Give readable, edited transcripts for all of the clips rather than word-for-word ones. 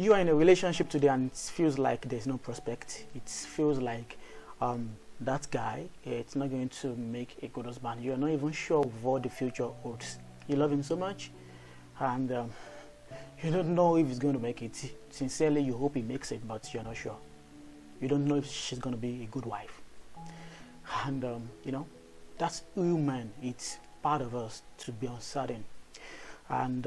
you are in a relationship today and it feels like there's no prospect. It feels like that guy, it's not going to make a good husband. You're not even sure of what the future holds. You love him so much, and you don't know if he's going to make it. Sincerely, you hope he makes it, but you're not sure. You don't know if she's going to be a good wife. And that's human. It's part of us to be uncertain. And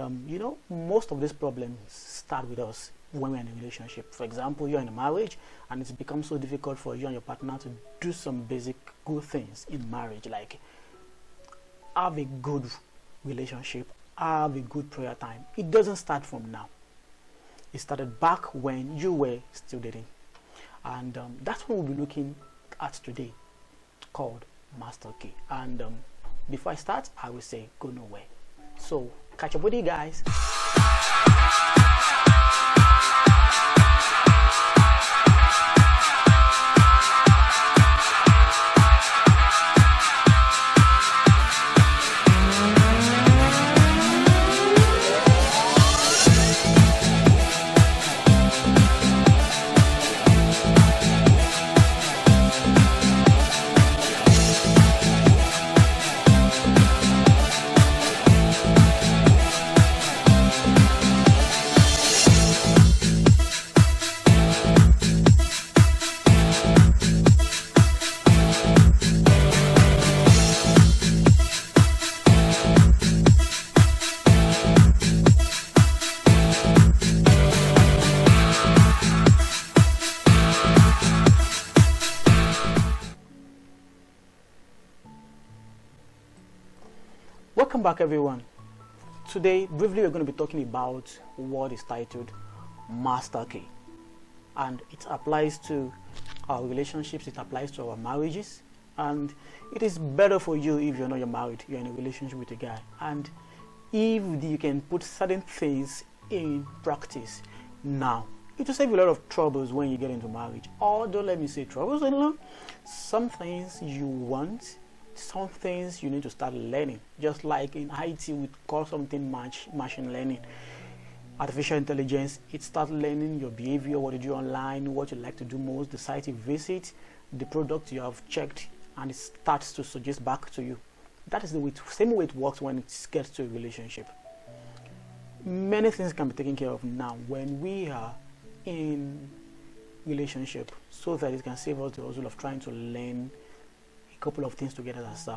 most of these problems start with us when we're in a relationship. For example, you're in a marriage and it's become so difficult for you and your partner to do some basic good things in marriage, like have a good relationship, have a good prayer time. It doesn't start from now. It started back when you were still dating. And that's what we'll be looking at today, called Master Key. And before I start, I will say go nowhere. So catch up with you guys. Welcome back, everyone. Today, briefly, we're going to be talking about what is titled Master Key, and it applies to our relationships, it applies to our marriages, and it is better for you if you're not married, you're in a relationship with a guy, and if you can put certain things in practice now, it will save you a lot of troubles when you get into marriage. Or don't let me say troubles alone. Some things you want, some things you need to start learning. Just like in IT, we call something machine learning, artificial intelligence. It starts learning your behavior, what you do online, what you like to do most, the site you visit, the product you have checked, and it starts to suggest back to you. That is the same way it works when it gets to a relationship. Many things can be taken care of now when we are in relationship, so that it can save us the hassle of trying to learn couple of things together as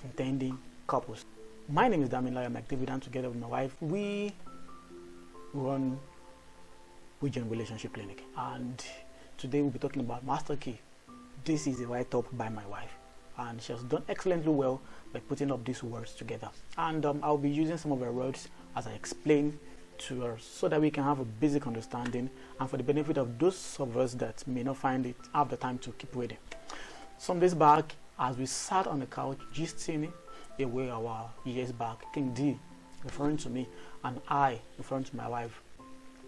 intending couples. My name is Damilaya McDavid, and together with my wife, we run Vision Relationship Clinic. And today we'll be talking about Master Key. This is a write-up by my wife, and she has done excellently well by putting up these words together. And I'll be using some of her words as I explain to her, so that we can have a basic understanding, and for the benefit of those of us that may not have the time to keep reading. Some days back, as we sat on the couch gisting away our years back, King D, referring to me, and I, referring to my wife,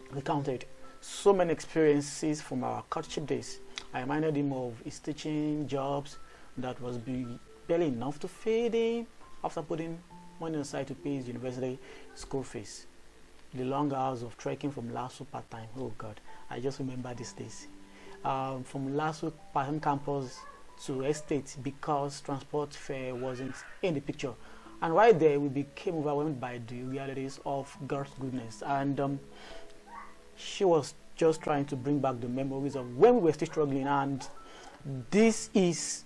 recounted so many experiences from our courtship days. I reminded him of his teaching jobs that was barely enough to feed him after putting money aside to pay his university school fees. The long hours of trekking from Lasso part-time. Oh God, I just remember these days. From Lasso part-time campus to estate, because transport fare wasn't in the picture, and right there we became overwhelmed by the realities of God's goodness. And she was just trying to bring back the memories of when we were still struggling, and this is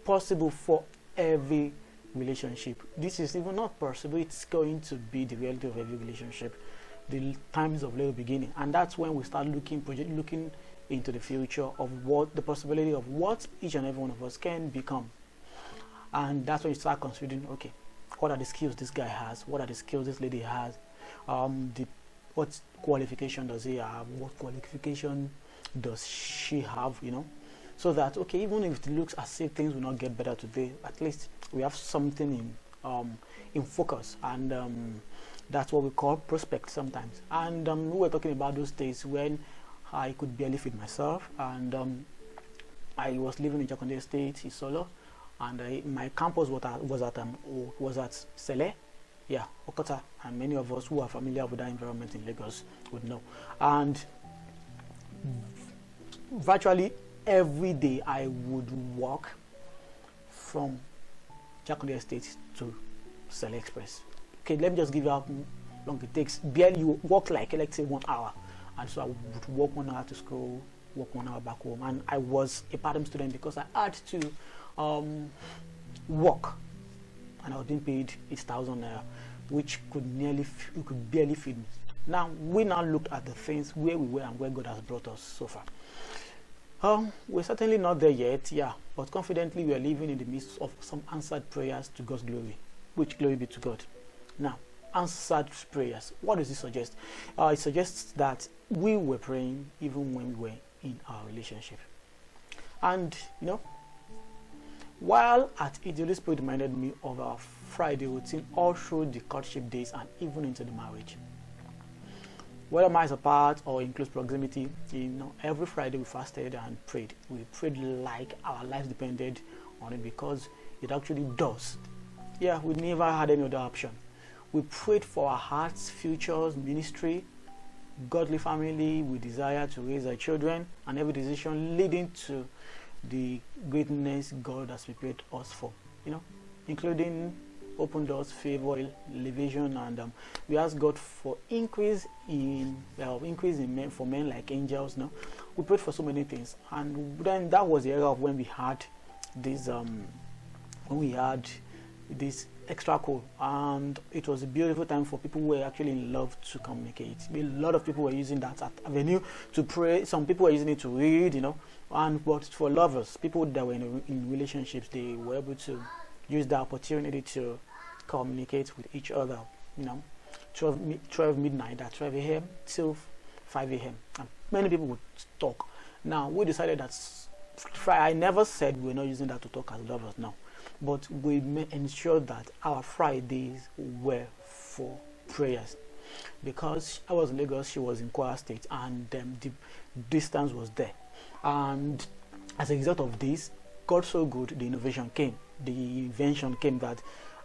possible for every relationship. This is even not possible, it's going to be the reality of every relationship, the times of little beginning. And that's when we start looking into the future of what the possibility of what each and every one of us can become. And that's when you start considering, okay, what are the skills this guy has, what are the skills this lady has, what qualification does he have, what qualification does she have, so that, okay, even if it looks as if things will not get better today, at least we have something in focus. And that's what we call prospect sometimes. And we were talking about those days when I could barely feed myself, and I was living in Jakonde State, Isolo, and my campus was at Sele, Okota, and many of us who are familiar with that environment in Lagos would know. And virtually every day I would walk from Jakande Estate to Sele Express. Okay, let me just give you how long it takes. Barely, you walk like, let's say, 1 hour. And so I would walk 1 hour to school, walk 1 hour back home. And I was a part-time student because I had to work. And I was being paid 8,000 naira, which could barely feed me. Now, we now looked at the things where we were and where God has brought us so far. We're certainly not there yet, yeah, but confidently we are living in the midst of some answered prayers to God's glory, which glory be to God. Now, answered prayers, what does it suggest? It suggests that we were praying even when we were in our relationship. And, while at it, the Holy Spirit reminded me of our Friday routine all through the courtship days and even into the marriage. Whether miles apart or in close proximity, every Friday we fasted and prayed. We prayed like our lives depended on it, because it actually does. Yeah, we never had any other option. We prayed for our hearts, futures, ministry, godly family. We desire to raise our children, and every decision leading to the greatness God has prepared us for, including open doors, favor, elevation, and we ask God for increase in men, for men like angels. We prayed for so many things, and then that was the era of when we had this extra call, and it was a beautiful time for people who were actually in love to communicate. A lot of people were using that as avenue to pray. Some people were using it to read, but for lovers, people that were in relationships, they were able to use the opportunity to communicate with each other, 12 midnight at 12 a.m. till 5 a.m. and many people would talk. Now, we decided that I never said we're not using that to talk as lovers, no, but we ensured that our Fridays were for prayers, because I was in Lagos, she was in Kwara State, and the distance was there. And as a result of this, God so good, the innovation came, the invention came,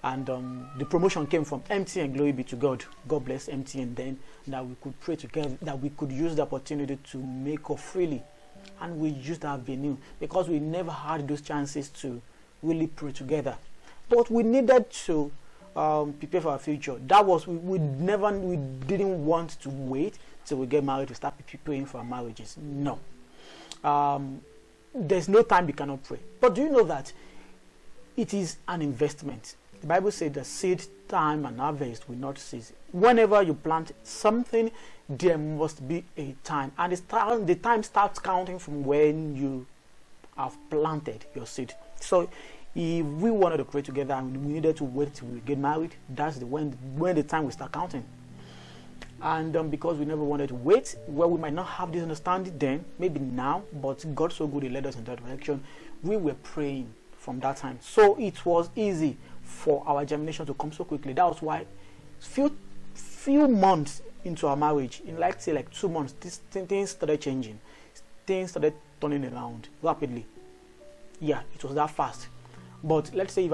and the promotion came from MTN. Glory be to God. God bless MTN. Then that we could pray together, that we could use the opportunity to make up freely, and we used that venue because we never had those chances to really pray together. But we needed to prepare for our future. That was we didn't want to wait till we get married to start preparing for our marriages. No. There's no time we cannot pray. But do you know that it is an investment? The Bible says the seed time and harvest will not cease. Whenever you plant something, there must be a time, and the time starts counting from when you have planted your seed. So if we wanted to pray together and we needed to wait till we get married, that's when the time will start counting. And because we never wanted to wait, well, we might not have this understanding then, maybe now, but God so good, He led us in that direction. We were praying from that time, so it was easy for our germination to come so quickly. That was why few months into our marriage, in like 2 months, things started changing. Things started turning around rapidly. Yeah, it was that fast. But let's say if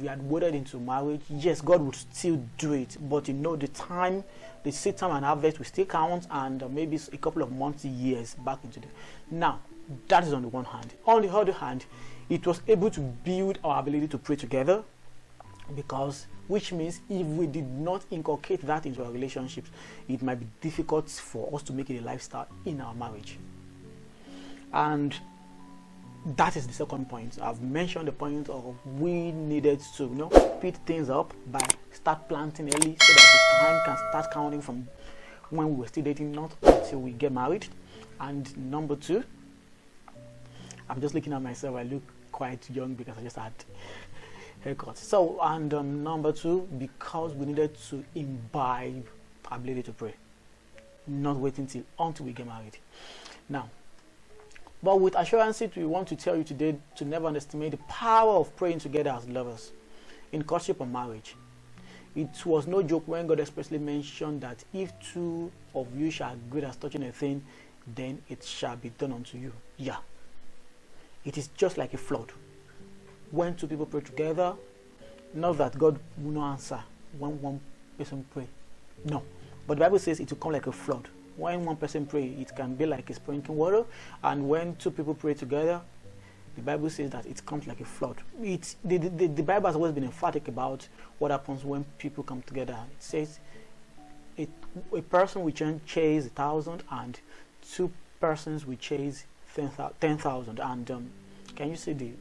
we had waited into marriage, yes, God would still do it. But the seed time and harvest will still count, and maybe a couple of months, years back into the. Now, that is on the one hand. On the other hand, it was able to build our ability to pray together, which means if we did not inculcate that into our relationships, it might be difficult for us to make it a lifestyle in our marriage. And that is the second point. I've mentioned the point of we needed to speed things up by start planting early, so that the time can start counting from when we were still dating, not until we get married. And number 2, I'm just looking at myself, I look quite young because I just had haircut. So, and number 2, because we needed to imbibe our ability to pray, not waiting until we get married. Now, but with assurance, we want to tell you today to never underestimate the power of praying together as lovers in courtship or marriage. It was no joke when God expressly mentioned that if 2 of you shall agree as touching a thing, then it shall be done unto you. Yeah. It is just like a flood. When 2 people pray together, not that God will not answer when one person pray. No. But the Bible says it will come like a flood. When one person pray, it can be like a sprinkling water, and when two people pray together, the Bible says that it comes like a flood. The Bible has always been emphatic about what happens when people come together. It says a person will chase 1,000 and two persons will chase 10,000. And can you see the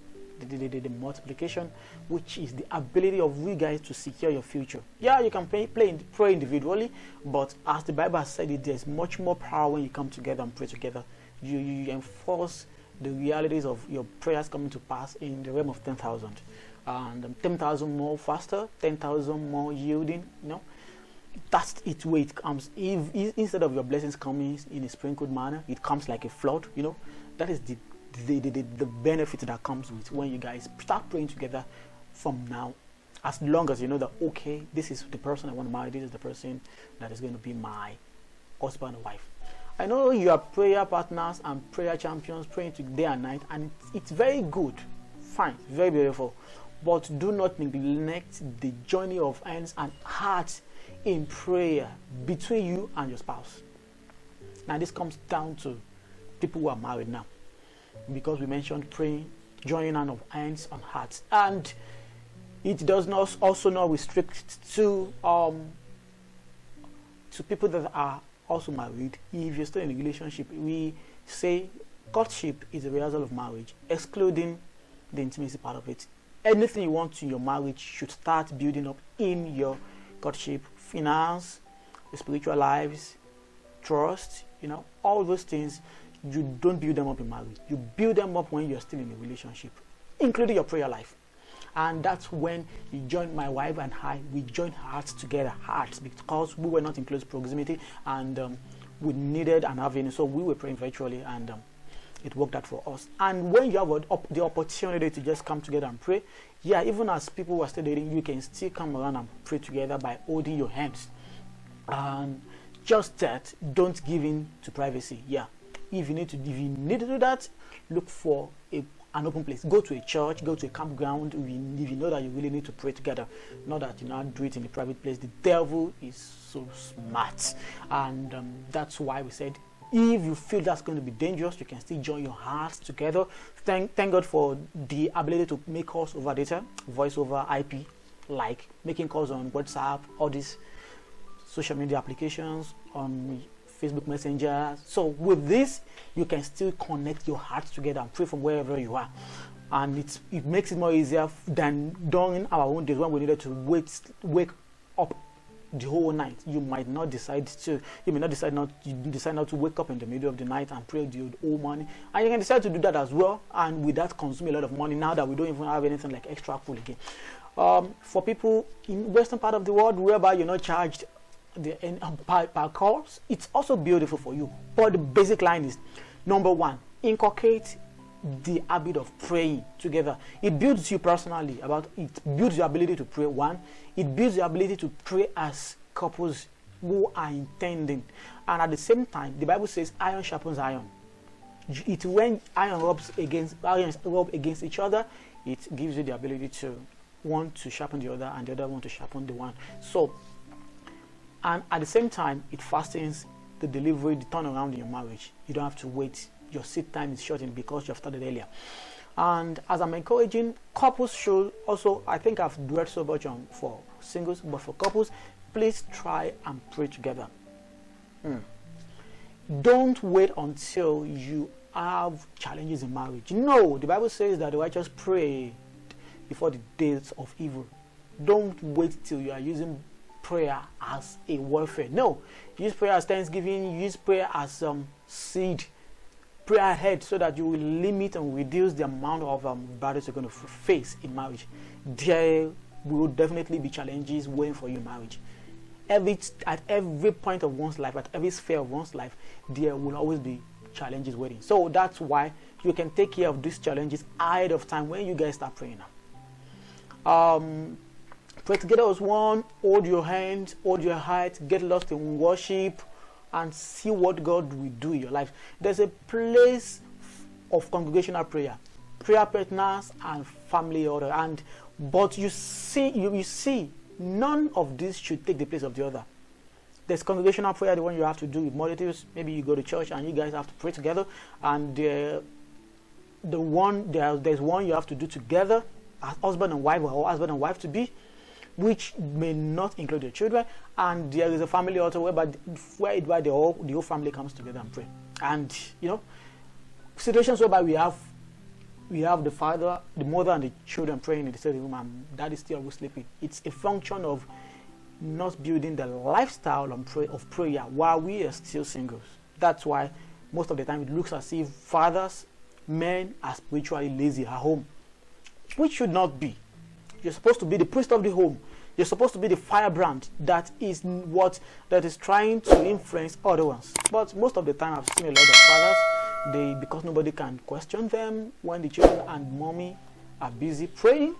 multiplication, which is the ability of you guys to secure your future? Yeah, you can pray individually, but as the Bible has said it, there's much more power when you come together and pray together. You enforce the realities of your prayers coming to pass in the realm of 10,000, and 10,000 more faster, 10,000 more yielding. That's it. Way it comes. If instead of your blessings coming in a sprinkled manner, it comes like a flood. That is the benefit that comes with when you guys start praying together from now. As long as you know that, okay, this is the person I want to marry, this is the person that is going to be my husband or wife. I know you are prayer partners and prayer champions, praying day and night, and it's very good, fine, very beautiful, but do not neglect the journey of hands and hearts in prayer between you and your spouse. Now this comes down to people who are married now, because we mentioned praying, joining of hands and hearts, and it does not also not restrict to people that are also married. If you're still in a relationship, we say courtship is a rehearsal of marriage, excluding the intimacy part of it. Anything you want in your marriage should start building up in your courtship: finance, the spiritual lives, trust, all those things. You don't build them up in marriage. You build them up when you're still in a relationship, including your prayer life. And that's when you join my wife and I, we joined hearts together, because we were not in close proximity, and we needed an avenue. So we were praying virtually, and it worked out for us. And when you have the opportunity to just come together and pray, even as people who are still dating, you can still come around and pray together by holding your hands. And just that, don't give in to privacy. If you need to do that, look for an open place. Go to a church, go to a campground. If you know that you really need to pray together, not that you not do it in a private place. The devil is so smart, and that's why we said, if you feel that's going to be dangerous, you can still join your hearts together. Thank God for the ability to make calls over data, voice over IP, like making calls on WhatsApp, all these social media applications, on Facebook Messenger. So with this, you can still connect your hearts together and pray from wherever you are, and it makes it more easier than during our own days when we needed to wake up the whole night. You may decide not to wake up in the middle of the night and pray the whole morning, and you can decide to do that as well, and with that consume a lot of money. Now that we don't even have anything like extra pool again, for people in western part of the world whereby you're not charged per calls, it's also beautiful for you. But the basic line is, number one, inculcate the habit of praying together. It builds you personally, it builds your ability to pray. One, it builds your ability to pray as couples who are intending, and at the same time, the Bible says iron sharpens iron. When iron rubs against each other, it gives you the ability to one to sharpen the other, and the other one to sharpen the one. So, and at the same time, it fastens the delivery, the turnaround in your marriage. You don't have to wait. Your seat time is shortened because you have started earlier. And as I'm encouraging, couples should also, I think I've read so much for singles, but for couples, please try and pray together. Don't wait until you have challenges in marriage. No, the Bible says that the righteous pray before the days of evil. Don't wait till you are using prayer as a warfare. No, use prayer as thanksgiving, use prayer as seed. Pray ahead so that you will limit and reduce the amount of battles you're going to face in marriage. There will definitely be challenges waiting for you in marriage. At every point of one's life, at every sphere of one's life, there will always be challenges waiting. So that's why you can take care of these challenges ahead of time when you guys start praying now. Pray together as one, hold your hands, hold your heart, get lost in worship, and see what God will do in your life. There's a place of congregational prayer, prayer partners and family order, but you see, none of this should take the place of the other. There's congregational prayer, the one you have to do with multitudes. Maybe you go to church and you guys have to pray together, and there's one you have to do together as husband and wife, or husband and wife to be, which may not include your children. And there is a family altar where the whole family comes together and pray. And situations whereby we have the father, the mother, and the children praying in the same room, and dad is still sleeping. It's a function of not building the lifestyle of prayer while we are still singles. That's why most of the time it looks as if fathers, men, are spiritually lazy at home, which should not be. You're supposed to be the priest of the home. You're supposed to be the firebrand that is trying to influence other ones. But most of the time I've seen a lot of fathers, because nobody can question them when the children and mommy are busy praying,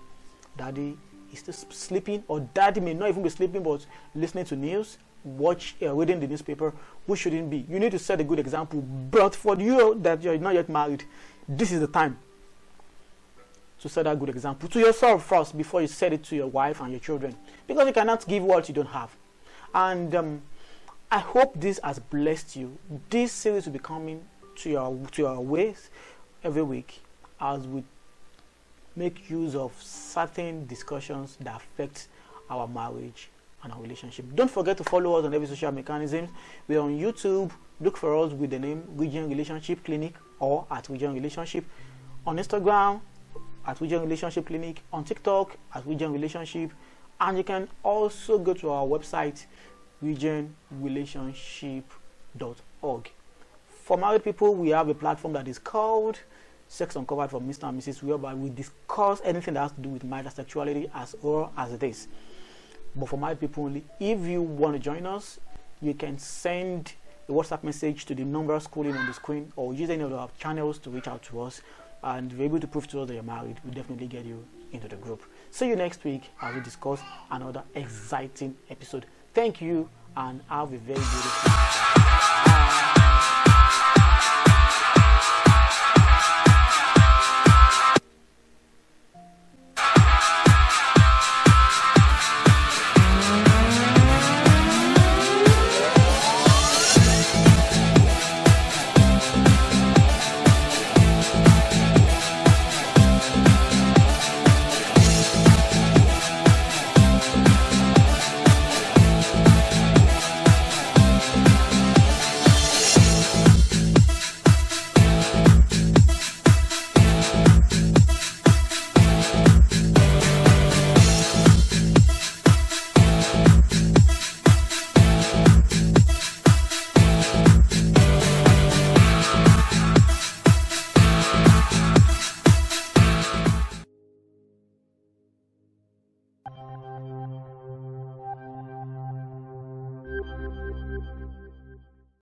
daddy is still sleeping, or daddy may not even be sleeping but listening to news, reading the newspaper, which shouldn't be. You need to set a good example. But for you that you're not yet married, this is the time to set that good example to yourself first before you set it to your wife and your children, because you cannot give what you don't have. And I hope this has blessed you. This series will be coming to your ways every week as we make use of certain discussions that affect our marriage and our relationship. Don't forget to follow us on every social mechanism. We're on YouTube. Look for us with the name Region Relationship Clinic or at Region Relationship. On Instagram at Region Relationship Clinic. On TikTok at Region Relationship. And you can also go to our website regionrelationship.org. For married people, we have a platform that is called Sex Uncovered for Mr. and Mrs. whereby we discuss anything that has to do with marital sexuality as well as it is. But for married people only. If you want to join us, you can send a WhatsApp message to the number scrolling on the screen, or use any of our channels to reach out to us, and if you're able to prove to us that you're married, we'll definitely get you into the group. See you next week as we discuss another exciting episode. Thank you, and have a very beautiful day.